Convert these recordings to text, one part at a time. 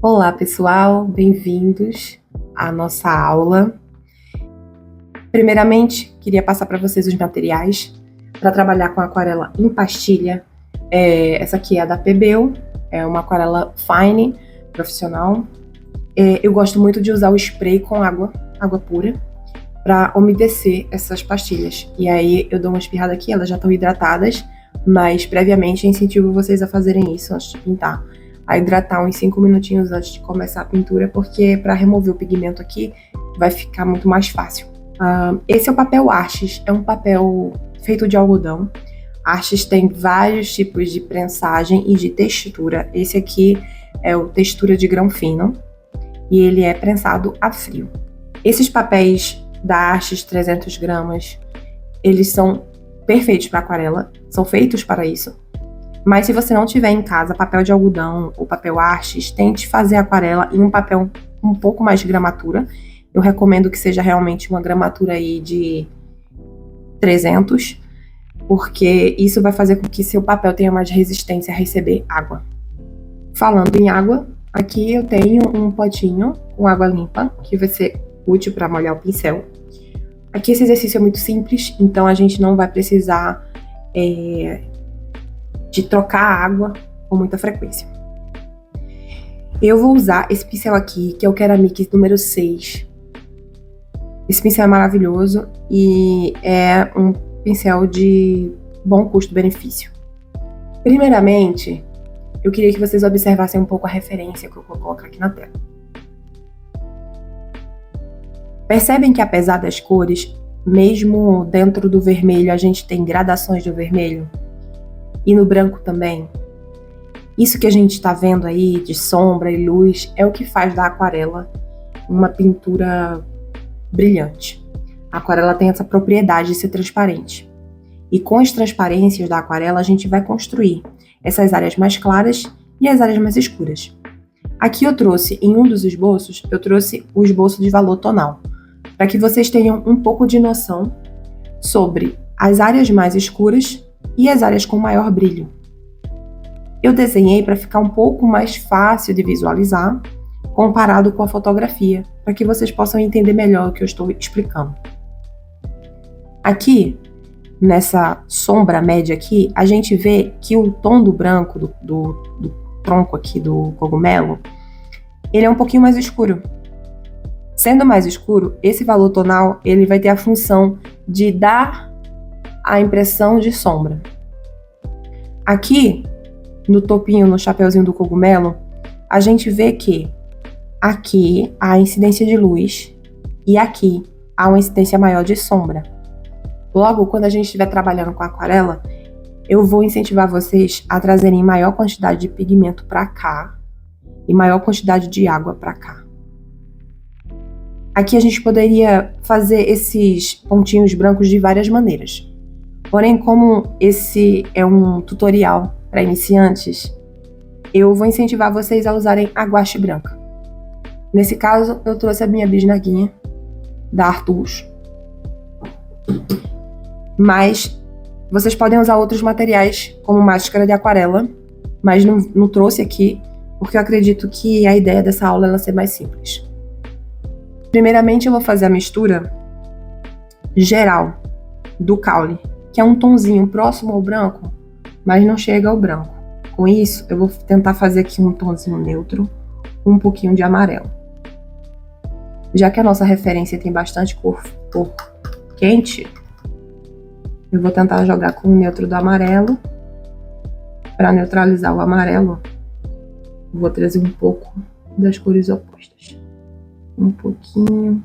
Olá, pessoal, bem-vindos à nossa aula. Primeiramente, queria passar para vocês os materiais para trabalhar com aquarela em pastilha. Essa aqui é a da Pebel, é uma aquarela fine, profissional. Eu gosto muito de usar o spray com água pura, para umedecer essas pastilhas. E aí eu dou uma espirrada aqui, elas já estão hidratadas, mas previamente eu incentivo vocês a fazerem isso antes de pintar. A hidratar uns 5 minutinhos antes de começar a pintura, porque para remover o pigmento aqui vai ficar muito mais fácil. Esse é o papel Arches, é um papel feito de algodão. Arches tem vários tipos de prensagem e de textura. Esse aqui é o textura de grão fino e ele é prensado a frio. Esses papéis da Arches 300 gramas, eles são perfeitos para aquarela, são feitos para isso. Mas se você não tiver em casa papel de algodão ou papel Arches, tente fazer aquarela em um papel um pouco mais de gramatura. Eu recomendo que seja realmente uma gramatura aí de 300, porque isso vai fazer com que seu papel tenha mais resistência a receber água. Falando em água, aqui eu tenho um potinho com água limpa, que vai ser útil para molhar o pincel. Aqui esse exercício é muito simples, então a gente não vai precisar de trocar a água com muita frequência. Eu vou usar esse pincel aqui, que é o Keramix número 6. Esse pincel é maravilhoso e é um pincel de bom custo-benefício. Primeiramente, eu queria que vocês observassem um pouco a referência que eu vou colocar aqui na tela. Percebem que apesar das cores, mesmo dentro do vermelho a gente tem gradações do vermelho? E no branco também? Isso que a gente está vendo aí de sombra e luz é o que faz da aquarela uma pintura brilhante. A aquarela tem essa propriedade de ser transparente. E com as transparências da aquarela a gente vai construir essas áreas mais claras e as áreas mais escuras. Aqui eu trouxe, em um dos esboços, eu trouxe o esboço de valor tonal, para que vocês tenham um pouco de noção sobre as áreas mais escuras e as áreas com maior brilho. Eu desenhei para ficar um pouco mais fácil de visualizar, comparado com a fotografia, para que vocês possam entender melhor o que eu estou explicando. Aqui, nessa sombra média aqui, a gente vê que o tom do branco do tronco aqui do cogumelo, ele é um pouquinho mais escuro. Sendo mais escuro, esse valor tonal ele vai ter a função de dar a impressão de sombra. Aqui, no topinho, no chapeuzinho do cogumelo, a gente vê que aqui há incidência de luz e aqui há uma incidência maior de sombra. Logo, quando a gente estiver trabalhando com aquarela, eu vou incentivar vocês a trazerem maior quantidade de pigmento para cá e maior quantidade de água para cá. Aqui a gente poderia fazer esses pontinhos brancos de várias maneiras. Porém, como esse é um tutorial para iniciantes, eu vou incentivar vocês a usarem a guache branca. Nesse caso, eu trouxe a minha bisnaguinha da Artus. Mas vocês podem usar outros materiais, como máscara de aquarela, mas não trouxe aqui, porque eu acredito que a ideia dessa aula é ela ser mais simples. Primeiramente, eu vou fazer a mistura geral do caule, que é um tonzinho próximo ao branco, mas não chega ao branco. Com isso, eu vou tentar fazer aqui um tonzinho neutro, um pouquinho de amarelo. Já que a nossa referência tem bastante cor quente, eu vou tentar jogar com o neutro do amarelo. Para neutralizar o amarelo, vou trazer um pouco das cores opostas. Um pouquinho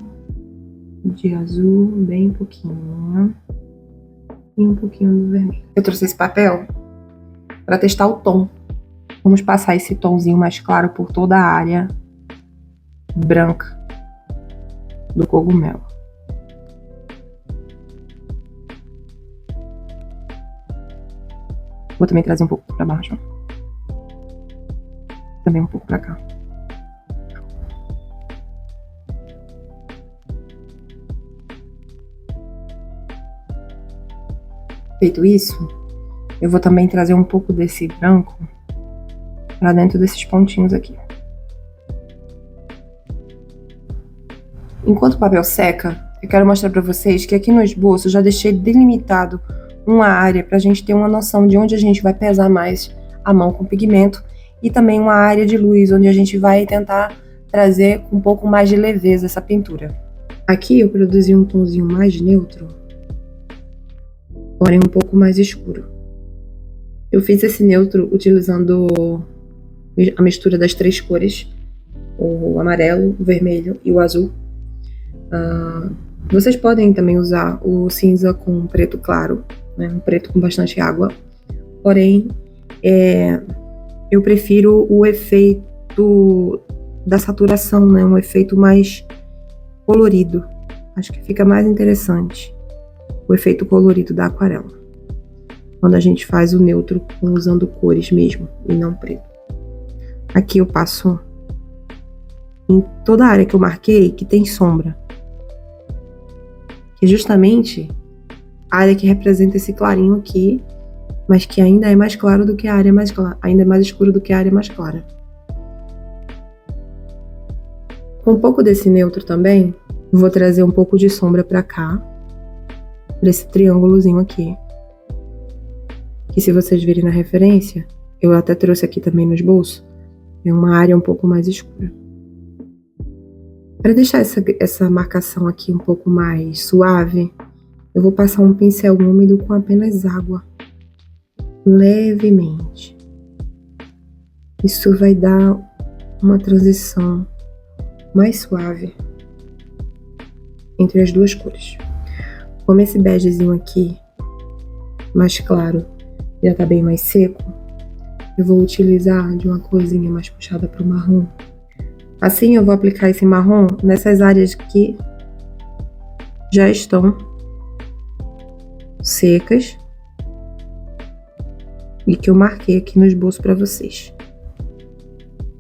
de azul, bem pouquinho, e um pouquinho do vermelho. Eu trouxe esse papel para testar o tom. Vamos passar esse tomzinho mais claro por toda a área branca do cogumelo. Vou também trazer um pouco para baixo. Também um pouco para cá. Feito isso, eu vou também trazer um pouco desse branco para dentro desses pontinhos aqui. Enquanto o papel seca, eu quero mostrar para vocês que aqui no esboço eu já deixei delimitado uma área para a gente ter uma noção de onde a gente vai pesar mais a mão com pigmento e também uma área de luz onde a gente vai tentar trazer com um pouco mais de leveza essa pintura. Aqui eu produzi um tomzinho mais neutro, porém um pouco mais escuro. Eu fiz esse neutro utilizando a mistura das 3 cores, o amarelo, o vermelho e o azul. Vocês podem também usar o cinza com preto claro, né, um preto com bastante água, porém eu prefiro o efeito da saturação, né, um efeito mais colorido. Acho que fica mais interessante o efeito colorido da aquarela, quando a gente faz o neutro usando cores mesmo e não preto. Aqui eu passo em toda a área que eu marquei que tem sombra, que é justamente a área que representa esse clarinho aqui, mas que ainda é mais claro do que a área mais clara, ainda é mais escuro do que a área mais clara. Com um pouco desse neutro também, eu vou trazer um pouco de sombra pra cá, pra esse triângulozinho aqui. Que se vocês virem na referência, eu até trouxe aqui também no esboço, é uma área um pouco mais escura. Para deixar essa marcação aqui um pouco mais suave, eu vou passar um pincel úmido com apenas água, levemente. Isso vai dar uma transição mais suave entre as duas cores. Como esse begezinho aqui, mais claro, já tá bem mais seco, eu vou utilizar de uma corzinha mais puxada para o marrom. Assim eu vou aplicar esse marrom nessas áreas que já estão secas e que eu marquei aqui no esboço para vocês.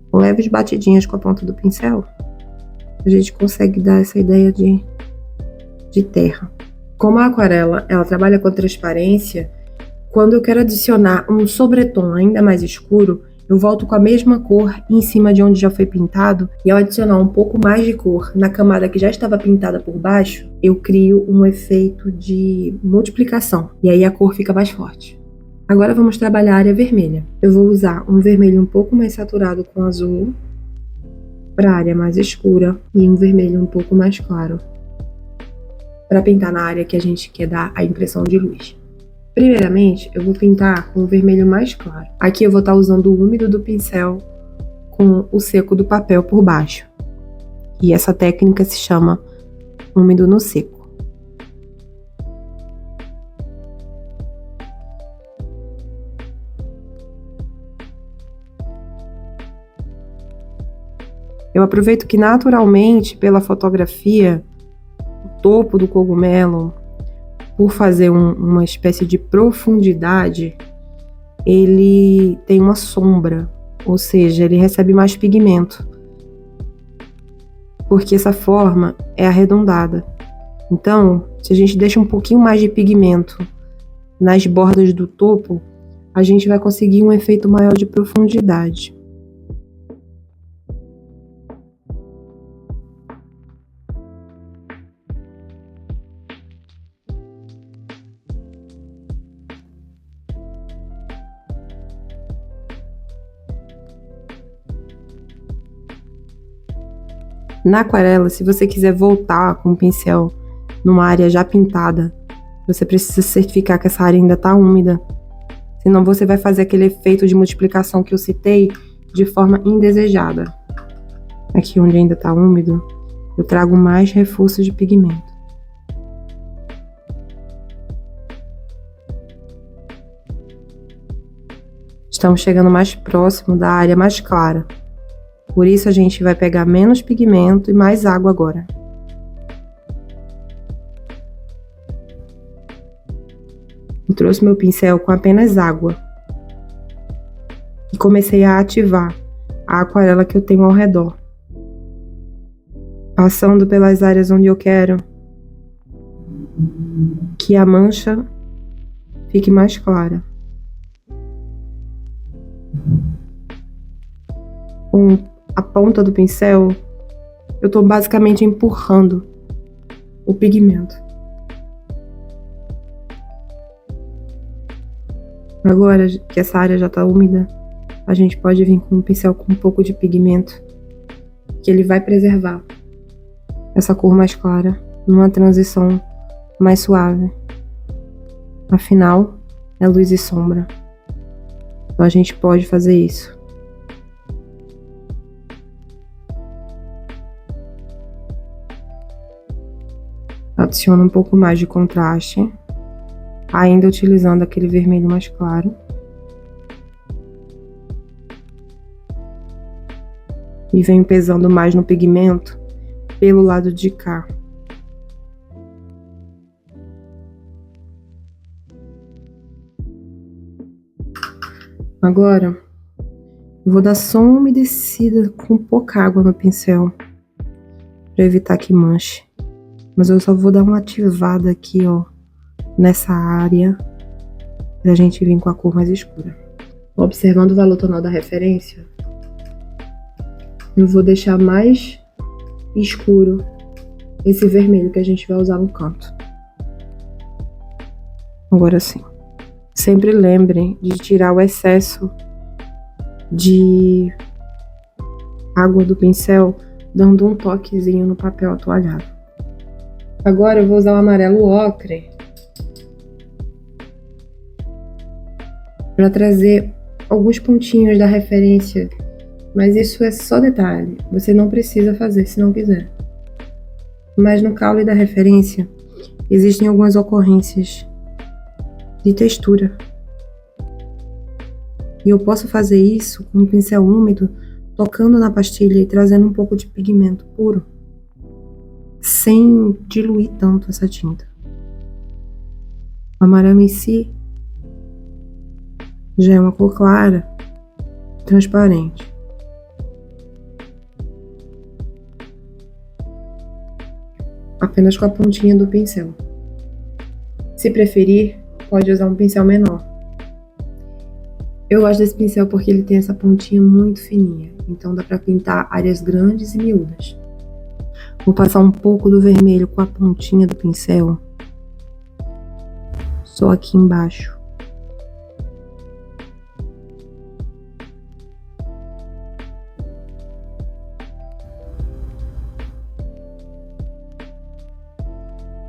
Com leves batidinhas com a ponta do pincel, a gente consegue dar essa ideia de terra. Como a aquarela ela trabalha com transparência, quando eu quero adicionar um sobretom ainda mais escuro, eu volto com a mesma cor em cima de onde já foi pintado, e ao adicionar um pouco mais de cor na camada que já estava pintada por baixo, eu crio um efeito de multiplicação, e aí a cor fica mais forte. Agora vamos trabalhar a área vermelha. Eu vou usar um vermelho um pouco mais saturado com azul, para a área mais escura, e um vermelho um pouco mais claro, para pintar na área que a gente quer dar a impressão de luz. Primeiramente, eu vou pintar com o vermelho mais claro. Aqui eu vou estar usando o úmido do pincel com o seco do papel por baixo. E essa técnica se chama úmido no seco. Eu aproveito que naturalmente, pela fotografia, o topo do cogumelo, por fazer uma espécie de profundidade, ele tem uma sombra, ou seja, ele recebe mais pigmento, porque essa forma é arredondada. Então, se a gente deixa um pouquinho mais de pigmento nas bordas do topo, a gente vai conseguir um efeito maior de profundidade. Na aquarela, se você quiser voltar com o pincel numa área já pintada, você precisa certificar que essa área ainda está úmida. Senão você vai fazer aquele efeito de multiplicação que eu citei de forma indesejada. Aqui onde ainda está úmido, eu trago mais reforço de pigmento. Estamos chegando mais próximo da área mais clara. Por isso a gente vai pegar menos pigmento e mais água agora. Eu trouxe meu pincel com apenas água. E comecei a ativar a aquarela que eu tenho ao redor. Passando pelas áreas onde eu quero que a mancha fique mais clara. Com a ponta do pincel, Eu tô basicamente empurrando o pigmento. Agora que essa área já tá úmida, a gente pode vir com um pincel com um pouco de pigmento, que ele vai preservar essa cor mais clara numa transição mais suave. Afinal, é luz e sombra. Então a gente pode fazer isso. Adiciona um pouco mais de contraste, ainda utilizando aquele vermelho mais claro. E venho pesando mais no pigmento pelo lado de cá. Agora, eu vou dar só uma umedecida com pouca água no pincel, para evitar que manche. Mas eu só vou dar uma ativada aqui, ó, nessa área, pra gente vir com a cor mais escura. Observando o valor tonal da referência, eu vou deixar mais escuro esse vermelho que a gente vai usar no canto. Agora sim. Sempre lembrem de tirar o excesso de água do pincel, dando um toquezinho no papel atualhado. Agora eu vou usar o amarelo ocre para trazer alguns pontinhos da referência, mas isso é só detalhe, você não precisa fazer se não quiser. Mas no caule da referência existem algumas ocorrências de textura. E eu posso fazer isso com um pincel úmido, tocando na pastilha e trazendo um pouco de pigmento puro, sem diluir tanto essa tinta. O amarelo em si já é uma cor clara, transparente. Apenas com a pontinha do pincel. Se preferir, pode usar um pincel menor. Eu gosto desse pincel porque ele tem essa pontinha muito fininha, então dá para pintar áreas grandes e miúdas. Vou passar um pouco do vermelho com a pontinha do pincel, só aqui embaixo.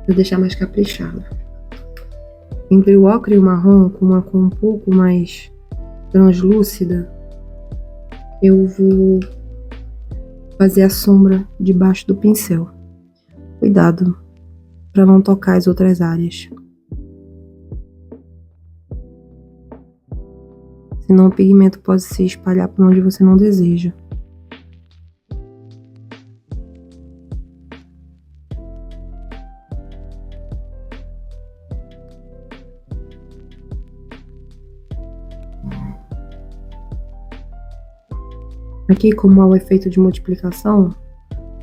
Vou deixar mais caprichado. Entre o ocre e o marrom, com uma cor um pouco mais translúcida, eu vou fazer a sombra debaixo do pincel. Cuidado para não tocar as outras áreas. Senão o pigmento pode se espalhar por onde você não deseja. Aqui, como há o efeito de multiplicação,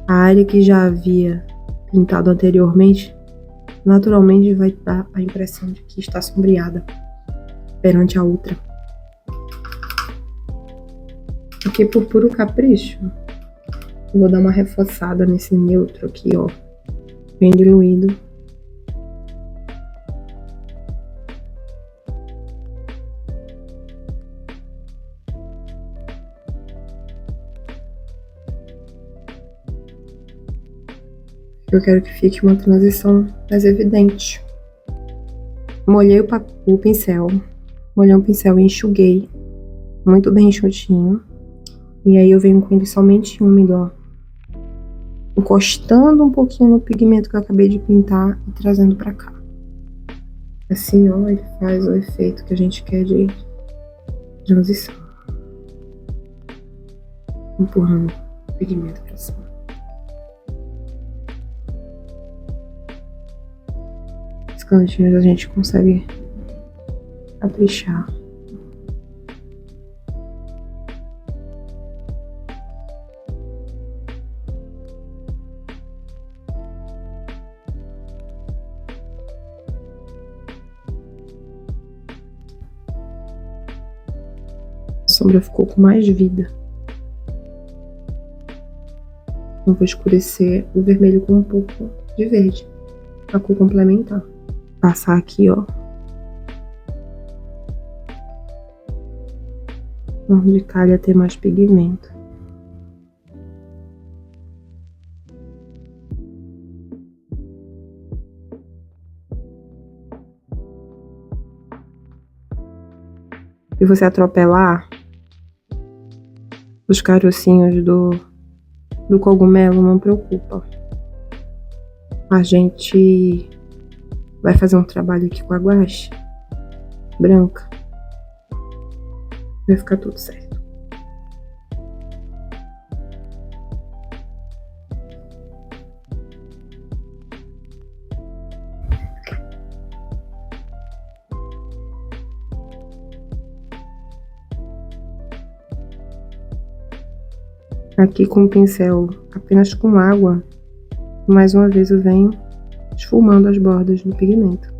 a área que já havia pintado anteriormente, naturalmente vai dar a impressão de que está sombreada perante a outra. Aqui, por puro capricho, eu vou dar uma reforçada nesse neutro aqui, ó, bem diluído. Eu quero que fique uma transição mais evidente. Molhei o pincel, molhei o pincel e enxuguei muito bem enxutinho. E aí eu venho com ele somente úmido, ó, encostando um pouquinho no pigmento que eu acabei de pintar e trazendo pra cá. Assim, ó, ele faz o efeito que a gente quer de transição. Empurrando o pigmento pra cima. Os cantinhos a gente consegue caprichar. A sombra ficou com mais vida. Eu vou escurecer o vermelho com um pouco de verde, a cor complementar. Passar aqui, ó, onde calha ter mais pigmento. Se você atropelar os carocinhos do cogumelo, não preocupa. A gente vai fazer um trabalho aqui com a guache branca. Vai ficar tudo certo. Aqui com o pincel apenas com água, mais uma vez eu venho esfumando as bordas do pigmento.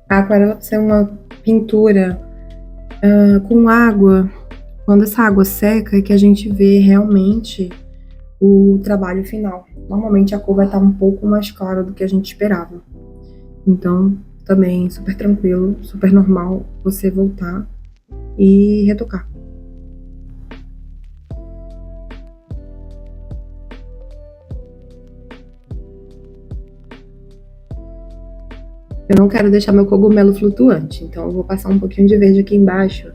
A aquarela, por ser uma pintura com água, quando essa água seca é que a gente vê realmente o trabalho final. Normalmente a cor vai estar um pouco mais clara do que a gente esperava. Então, também super tranquilo, super normal você voltar e retocar. Eu não quero deixar meu cogumelo flutuante, então eu vou passar um pouquinho de verde aqui embaixo,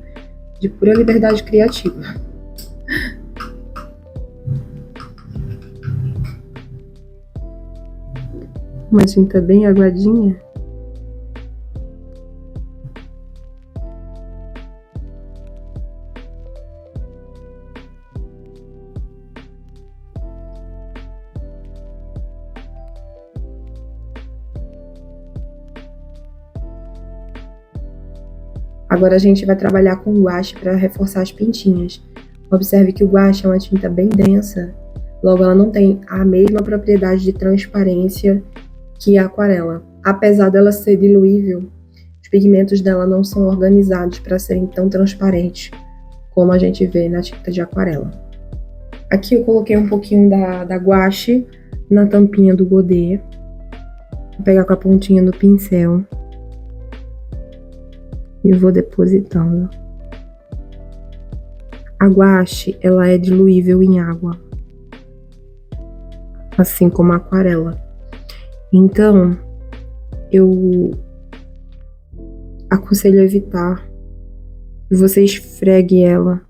de pura liberdade criativa. Uma tinta bem aguadinha. Agora a gente vai trabalhar com guache para reforçar as pintinhas. Observe que o guache é uma tinta bem densa, logo ela não tem a mesma propriedade de transparência que a aquarela. Apesar dela ser diluível, os pigmentos dela não são organizados para serem tão transparentes como a gente vê na tinta de aquarela. Aqui eu coloquei um pouquinho da guache na tampinha do godê. Vou pegar com a pontinha do pincel e vou depositando. A guache, ela é diluível em água, assim como a aquarela. Então, eu aconselho evitar que você esfregue ela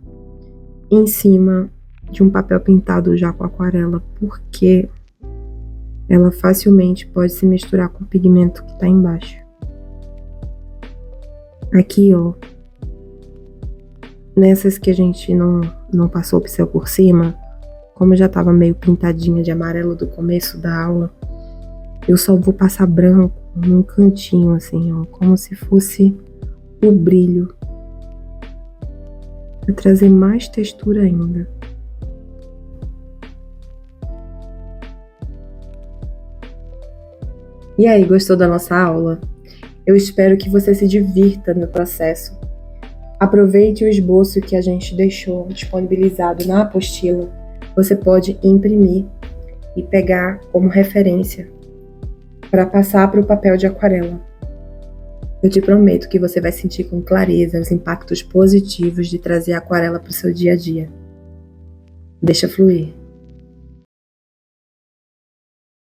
em cima de um papel pintado já com aquarela, porque ela facilmente pode se misturar com o pigmento que está embaixo. Aqui, ó, nessas que a gente não passou o pincel por cima, como já tava meio pintadinha de amarelo do começo da aula, eu só vou passar branco num cantinho assim, ó, como se fosse o brilho, pra trazer mais textura ainda. E aí, gostou da nossa aula? Eu espero que você se divirta no processo. Aproveite o esboço que a gente deixou disponibilizado na apostila. Você pode imprimir e pegar como referência para passar para o papel de aquarela. Eu te prometo que você vai sentir com clareza os impactos positivos de trazer a aquarela para o seu dia a dia. Deixa fluir.